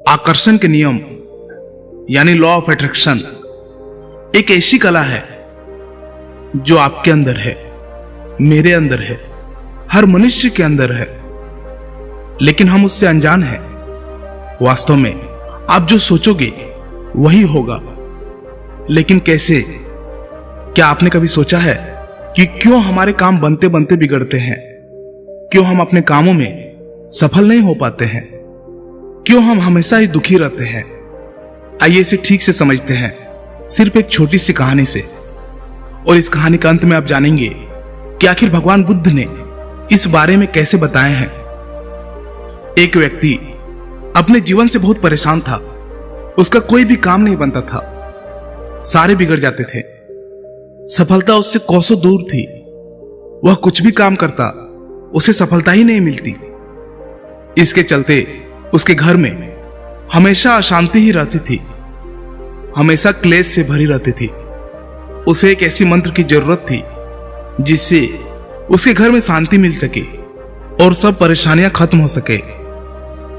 आकर्षण के नियम यानी लॉ ऑफ अट्रैक्शन एक ऐसी कला है जो आपके अंदर है, मेरे अंदर है, हर मनुष्य के अंदर है, लेकिन हम उससे अनजान हैं। वास्तव में आप जो सोचोगे वही होगा, लेकिन कैसे? क्या आपने कभी सोचा है कि क्यों हमारे काम बनते बनते बिगड़ते हैं? क्यों हम अपने कामों में सफल नहीं हो पाते हैं? क्यों हम हमेशा ही दुखी रहते हैं? आइए इसे ठीक से समझते हैं, सिर्फ एक छोटी सी कहानी से। और इस कहानी के अंत में आप जानेंगे कि आखिर भगवान बुद्ध ने इस बारे में कैसे बताए हैं। एक व्यक्ति अपने जीवन से बहुत परेशान था। उसका कोई भी काम नहीं बनता था, सारे बिगड़ जाते थे। सफलता उससे कोसों दूर थी। वह कुछ भी काम करता, उसे सफलता ही नहीं मिलती। इसके चलते उसके घर में हमेशा अशांति ही रहती थी, हमेशा क्लेश से भरी रहती थी। उसे एक ऐसी मंत्र की जरूरत थी जिससे उसके घर में शांति मिल सके और सब परेशानियां खत्म हो सके।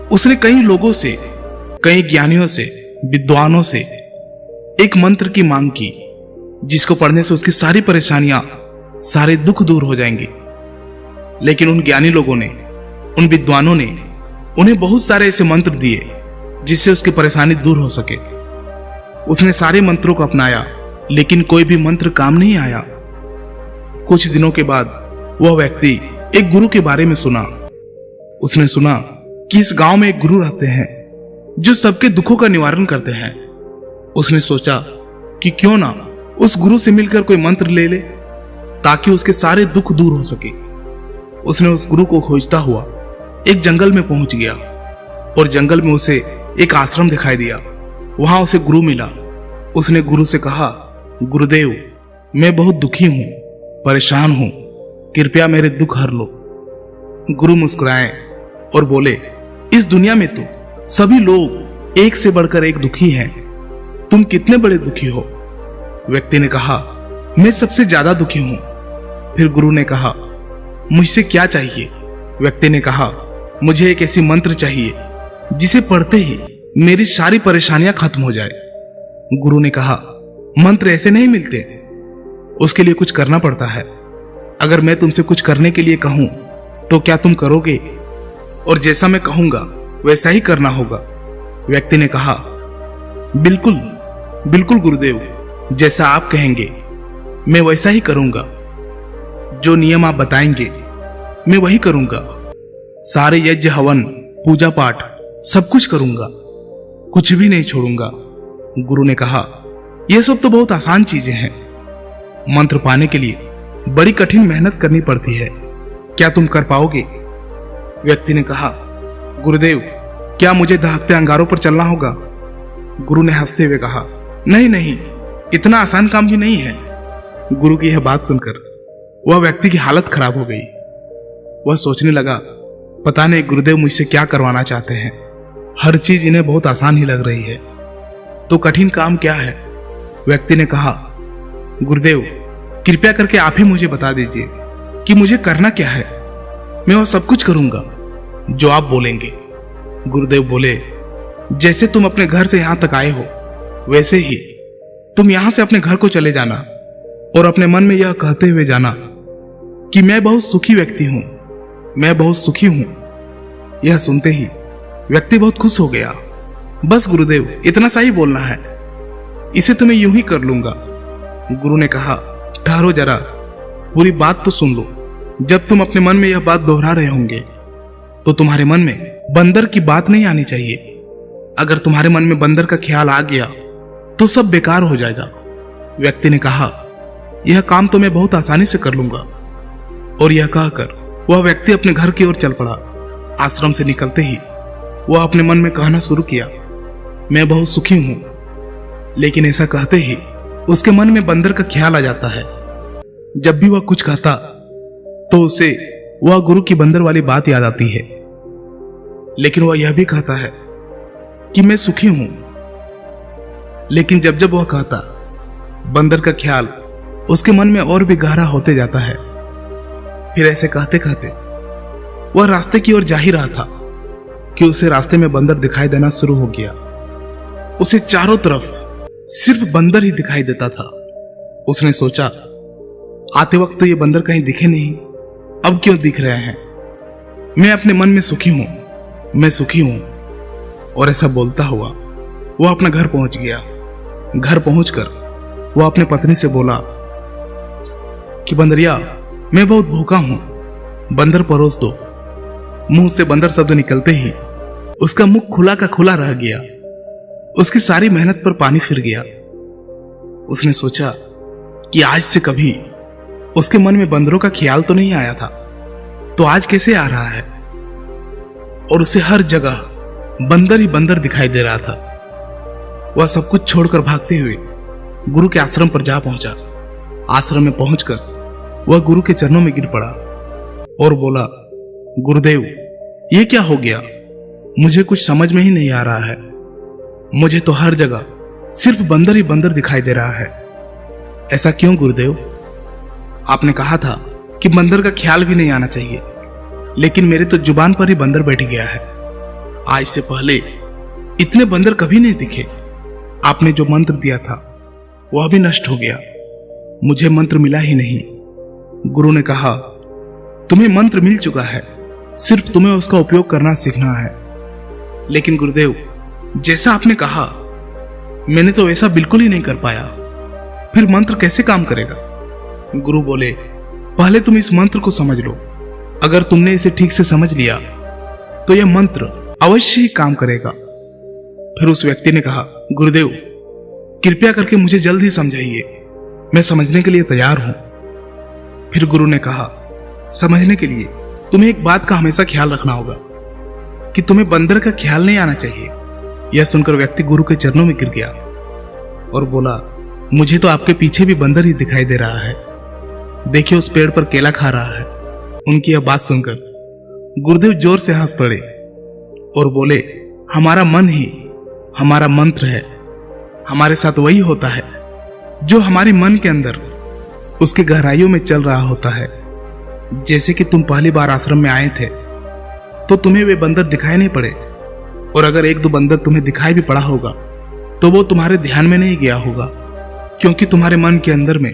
उसने कई लोगों से, कई ज्ञानियों से, विद्वानों से एक मंत्र की मांग की जिसको पढ़ने से उसकी सारी परेशानियां, सारे दुख दूर हो जाएंगे। लेकिन उन ज्ञानी लोगों ने, उन विद्वानों ने उन्हें बहुत सारे ऐसे मंत्र दिए जिससे उसकी परेशानी दूर हो सके। उसने सारे मंत्रों को अपनाया, लेकिन कोई भी मंत्र काम नहीं आया। कुछ दिनों के बाद वह व्यक्ति एक गुरु के बारे में सुना। उसने सुना कि इस गांव में एक गुरु रहते हैं जो सबके दुखों का निवारण करते हैं। उसने सोचा कि क्यों ना उस गुरु से मिलकर कोई मंत्र ले ले ताकि उसके सारे दुख दूर हो सके। उसने उस गुरु को खोजता हुआ एक जंगल में पहुंच गया और जंगल में उसे एक आश्रम दिखाई दिया। वहां उसे गुरु मिला। उसने गुरु से कहा, गुरुदेव, मैं बहुत दुखी हूं, परेशान हूं, कृपया मेरे दुख हर लो। गुरु मुस्कुराए और बोले, इस दुनिया में तो सभी लोग एक से बढ़कर एक दुखी हैं। तुम कितने बड़े दुखी हो? व्यक्ति ने कहा, मैं सबसे ज्यादा दुखी हूं। फिर गुरु ने कहा, मुझसे क्या चाहिए? व्यक्ति ने कहा, मुझे एक ऐसी मंत्र चाहिए जिसे पढ़ते ही मेरी सारी परेशानियां खत्म हो जाए। गुरु ने कहा, मंत्र ऐसे नहीं मिलते, उसके लिए कुछ करना पड़ता है। अगर मैं तुमसे कुछ करने के लिए कहूं तो क्या तुम करोगे? और जैसा मैं कहूंगा वैसा ही करना होगा। व्यक्ति ने कहा, बिल्कुल बिल्कुल गुरुदेव, जैसा आप कहेंगे मैं वैसा ही करूंगा। जो नियम आप बताएंगे मैं वही करूंगा। सारे यज्ञ, हवन, पूजा पाठ सब कुछ करूंगा, कुछ भी नहीं छोड़ूंगा। गुरु ने कहा, यह सब तो बहुत आसान चीजें हैं। मंत्र पाने के लिए बड़ी कठिन मेहनत करनी पड़ती है, क्या तुम कर पाओगे? व्यक्ति ने कहा, गुरुदेव, क्या मुझे दहकते अंगारों पर चलना होगा? गुरु ने हंसते हुए कहा, नहीं नहीं, इतना आसान काम भी नहीं है। गुरु की यह बात सुनकर वह व्यक्ति की हालत खराब हो गई। वह सोचने लगा, पता नहीं गुरुदेव मुझसे क्या करवाना चाहते हैं। हर चीज इन्हें बहुत आसान ही लग रही है, तो कठिन काम क्या है? व्यक्ति ने कहा, गुरुदेव, कृपया करके आप ही मुझे बता दीजिए कि मुझे करना क्या है। मैं वह सब कुछ करूंगा जो आप बोलेंगे। गुरुदेव बोले, जैसे तुम अपने घर से यहां तक आए हो वैसे ही तुम यहां से अपने घर को चले जाना और अपने मन में यह कहते हुए जाना कि मैं बहुत सुखी व्यक्ति हूं, मैं बहुत सुखी हूं। यह सुनते ही व्यक्ति बहुत खुश हो गया। बस गुरुदेव, इतना सा ही बोलना है, इसे तो मैं यूं ही कर लूंगा। गुरु ने कहा, ठहरो जरा, पूरी बात तो सुन लो। जब तुम अपने मन में यह बात दोहरा रहे होंगे तो तुम्हारे मन में बंदर की बात नहीं आनी चाहिए। अगर तुम्हारे मन में बंदर का ख्याल आ गया तो सब बेकार हो जाएगा। व्यक्ति ने कहा, यह काम तो मैं बहुत आसानी से कर लूंगा। और यह कहकर वह व्यक्ति अपने घर की ओर चल पड़ा। आश्रम से निकलते ही वह अपने मन में कहना शुरू किया, मैं बहुत सुखी हूं। लेकिन ऐसा कहते ही उसके मन में बंदर का ख्याल आ जाता है। जब भी वह कुछ कहता तो उसे वह गुरु की बंदर वाली बात याद आती है। लेकिन वह यह भी कहता है कि मैं सुखी हूं। लेकिन जब जब वह कहता, बंदर का ख्याल उसके मन में और भी गहरा होते जाता है। फिर ऐसे कहते कहते वह रास्ते की ओर जा ही रहा था कि उसे रास्ते में बंदर दिखाई देना शुरू हो गया। उसे चारों तरफ सिर्फ बंदर ही दिखाई देता था। उसने सोचा, आते वक्त तो ये बंदर कहीं दिखे नहीं, अब क्यों दिख रहे हैं? मैं अपने मन में सुखी हूं, मैं सुखी हूं। और ऐसा बोलता हुआ वो अपना घर पहुंच गया। घर पहुंचकर वो अपने पत्नी से बोला कि बंदरिया, मैं बहुत भूखा हूं, बंदर परोस दो। मुंह से बंदर शब्द निकलते ही उसका मुख खुला का खुला रह गया। उसकी सारी मेहनत पर पानी फिर गया। उसने सोचा कि आज से कभी उसके मन में बंदरों का ख्याल तो नहीं आया था, तो आज कैसे आ रहा है? और उसे हर जगह बंदर ही बंदर दिखाई दे रहा था। वह सब कुछ छोड़कर भागते हुए गुरु के आश्रम पर जा पहुंचा। आश्रम में पहुंचकर वह गुरु के चरणों में गिर पड़ा और बोला, गुरुदेव, ये क्या हो गया? मुझे कुछ समझ में ही नहीं आ रहा है। मुझे तो हर जगह सिर्फ बंदर ही बंदर दिखाई दे रहा है। ऐसा क्यों गुरुदेव? आपने कहा था कि बंदर का ख्याल भी नहीं आना चाहिए, लेकिन मेरे तो जुबान पर ही बंदर बैठ गया है। आज से पहले इतने बंदर कभी नहीं दिखे। आपने जो मंत्र दिया था वह भी नष्ट हो गया, मुझे मंत्र मिला ही नहीं। गुरु ने कहा, तुम्हें मंत्र मिल चुका है, सिर्फ तुम्हें उसका उपयोग करना सीखना है। लेकिन गुरुदेव, जैसा आपने कहा मैंने तो वैसा बिल्कुल ही नहीं कर पाया, फिर मंत्र कैसे काम करेगा? गुरु बोले, पहले तुम इस मंत्र को समझ लो। अगर तुमने इसे ठीक से समझ लिया तो यह मंत्र अवश्य ही काम करेगा। फिर उस व्यक्ति ने कहा, गुरुदेव, कृपया करके मुझे जल्द ही समझाइए, मैं समझने के लिए तैयार हूं। फिर गुरु ने कहा, समझने के लिए तुम्हें एक बात का हमेशा ख्याल रखना होगा कि तुम्हें बंदर का ख्याल नहीं आना चाहिए। यह सुनकर व्यक्ति गुरु के चरणों में गिर गया और बोला, मुझे तो आपके पीछे भी बंदर ही दिखाई दे रहा है। देखिए, उस पेड़ पर केला खा रहा है। उनकी यह बात सुनकर गुरुदेव जोर से हंस पड़े और बोले, हमारा मन ही हमारा मंत्र है। हमारे साथ वही होता है जो हमारे मन के अंदर उसके गहराइयों में चल रहा होता है। जैसे कि तुम पहली बार आश्रम में आए थे तो तुम्हें वे बंदर दिखाई नहीं पड़े, और अगर एक दो बंदर तुम्हें दिखाई भी पड़ा होगा तो वो तुम्हारे ध्यान में नहीं गया होगा, क्योंकि तुम्हारे मन के अंदर में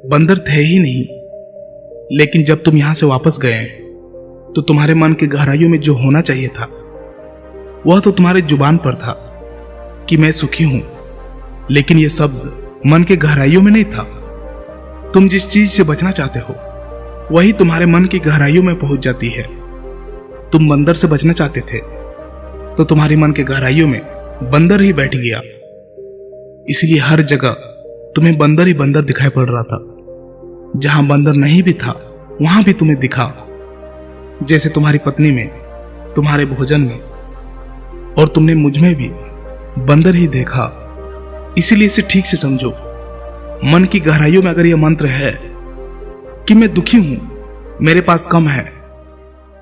बंदर थे ही नहीं। लेकिन जब तुम यहां से वापस गए तो तुम्हारे मन के गहराइयों में जो होना चाहिए था वह तो तुम्हारे जुबान पर था कि मैं सुखी हूं, लेकिन यह शब्द मन के गहराइयों में नहीं था। तुम जिस चीज से बचना चाहते हो वही तुम्हारे मन की गहराइयों में पहुंच जाती है। तुम बंदर से बचना चाहते थे तो तुम्हारे मन के गहराइयों में बंदर ही बैठ गया, इसलिए हर जगह तुम्हें बंदर ही बंदर दिखाई पड़ रहा था। जहां बंदर नहीं भी था वहां भी तुम्हें दिखा, जैसे तुम्हारी पत्नी में, तुम्हारे भोजन में, और तुमने मुझ में भी बंदर ही देखा। इसीलिए इसे ठीक से समझो। मन की गहराइयों में अगर यह मंत्र है कि मैं दुखी हूं, मेरे पास कम है,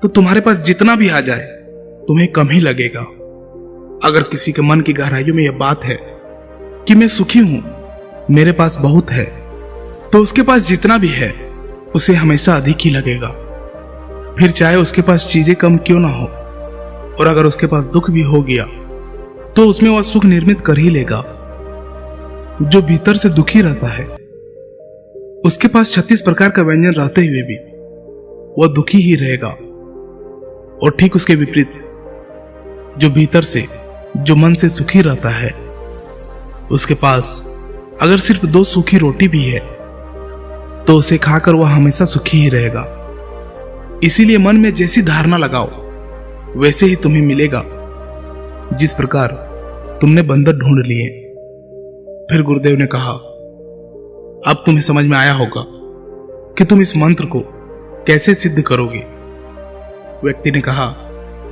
तो तुम्हारे पास जितना भी आ जाए तुम्हें कम ही लगेगा। अगर किसी के मन की गहराइयों में यह बात है कि मैं सुखी हूं, मेरे पास बहुत है, तो उसके पास जितना भी है उसे हमेशा अधिक ही लगेगा, फिर चाहे उसके पास चीजें कम क्यों ना हो। और अगर उसके पास दुख भी हो गया तो उसमें वह सुख निर्मित कर ही लेगा। जो भीतर से दुखी रहता है उसके पास 36 प्रकार का व्यंजन रहते हुए भी वह दुखी ही रहेगा। और ठीक उसके विपरीत, जो भीतर से, जो मन से सुखी रहता है, उसके पास अगर सिर्फ 2 सूखी रोटी भी है तो उसे खाकर वह हमेशा सुखी ही रहेगा। इसीलिए मन में जैसी धारणा लगाओ वैसे ही तुम्हें मिलेगा, जिस प्रकार तुमने बंदर ढूंढ लिए। फिर गुरुदेव ने कहा, अब तुम्हें समझ में आया होगा कि तुम इस मंत्र को कैसे सिद्ध करोगे। व्यक्ति ने कहा,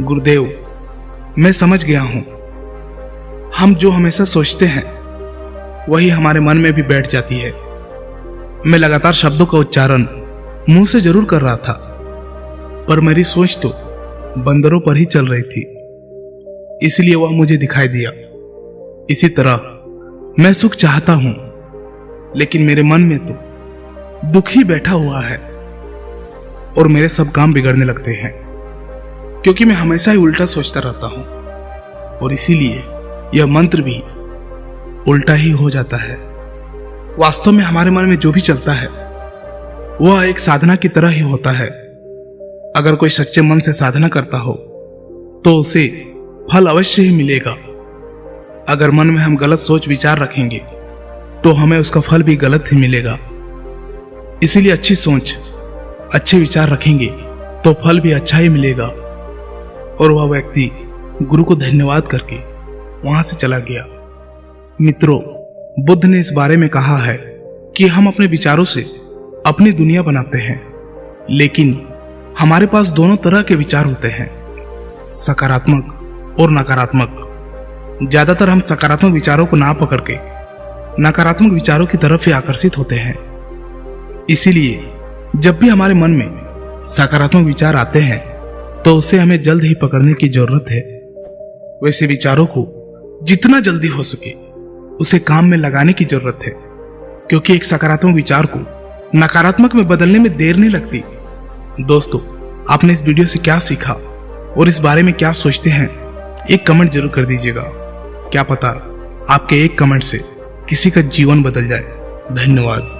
गुरुदेव, मैं समझ गया हूं। हम जो हमेशा सोचते हैं वही हमारे मन में भी बैठ जाती है। मैं लगातार शब्दों का उच्चारण मुंह से जरूर कर रहा था, पर मेरी सोच तो बंदरों पर ही चल रही थी, इसलिए वह मुझे दिखाई दिया। इसी तरह मैं सुख चाहता हूं, लेकिन मेरे मन में तो दुख ही बैठा हुआ है और मेरे सब काम बिगड़ने लगते हैं। क्योंकि मैं हमेशा ही उल्टा सोचता रहता हूं और इसीलिए यह मंत्र भी उल्टा ही हो जाता है। वास्तव में हमारे मन में जो भी चलता है वह एक साधना की तरह ही होता है। अगर कोई सच्चे मन से साधना करता हो तो उसे फल अवश्य ही मिलेगा। अगर मन में हम गलत सोच विचार रखेंगे तो हमें उसका फल भी गलत ही मिलेगा। इसीलिए अच्छी सोच, अच्छे विचार रखेंगे तो फल भी अच्छा ही मिलेगा। और वह व्यक्ति गुरु को धन्यवाद करके वहां से चला गया। मित्रों, बुद्ध ने इस बारे में कहा है कि हम अपने विचारों से अपनी दुनिया बनाते हैं, लेकिन हमारे पास दोनों तरह के विचार होते हैं, सकारात्मक और नकारात्मक। ज्यादातर हम सकारात्मक विचारों को ना पकड़ के नकारात्मक विचारों की तरफ ही आकर्षित होते हैं। इसीलिए जब भी हमारे मन में सकारात्मक विचार आते हैं तो उसे हमें जल्द ही पकड़ने की जरूरत है। वैसे विचारों को जितना जल्दी हो सके उसे काम में लगाने की जरूरत है, क्योंकि एक सकारात्मक विचार को नकारात्मक में बदलने में देर नहीं लगती। दोस्तों, आपने इस वीडियो से क्या सीखा और इस बारे में क्या सोचते हैं, एक कमेंट जरूर कर दीजिएगा। क्या पता आपके एक कमेंट से किसी का जीवन बदल जाए। धन्यवाद।